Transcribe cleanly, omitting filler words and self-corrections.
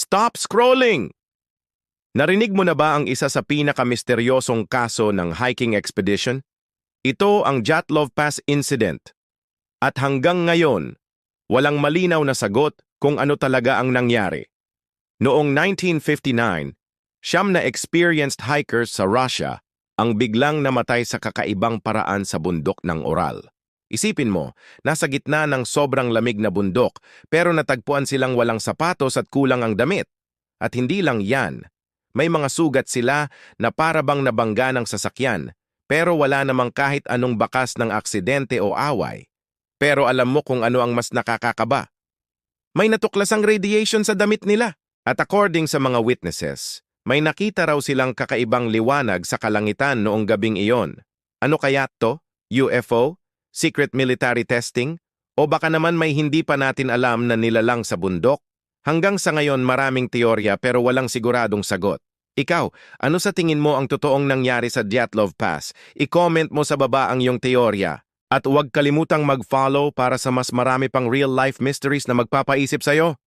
Stop scrolling! Narinig mo na ba ang isa sa pinakamisteryosong kaso ng hiking expedition? Ito ang Dyatlov Pass Incident. At hanggang ngayon, walang malinaw na sagot kung ano talaga ang nangyari. Noong 1959, siyam na experienced hikers sa Russia ang biglang namatay sa kakaibang paraan sa bundok ng Ural. Isipin mo, nasa gitna ng sobrang lamig na bundok pero natagpuan silang walang sapatos at kulang ang damit. At hindi lang yan, may mga sugat sila na para bang nabangga ng sasakyan pero wala namang kahit anong bakas ng aksidente o away. Pero alam mo kung ano ang mas nakakakaba? May natuklasang radiation sa damit nila. At according sa mga witnesses, may nakita raw silang kakaibang liwanag sa kalangitan noong gabing iyon. Ano kaya to? UFO? Secret military testing? O baka naman may hindi pa natin alam na nilalang sa bundok? Hanggang sa ngayon maraming teorya pero walang siguradong sagot. Ikaw, ano sa tingin mo ang totoong nangyari sa Dyatlov Pass? I-comment mo sa baba ang iyong teorya. At huwag kalimutang mag-follow para sa mas marami pang real-life mysteries na magpapaisip sa'yo.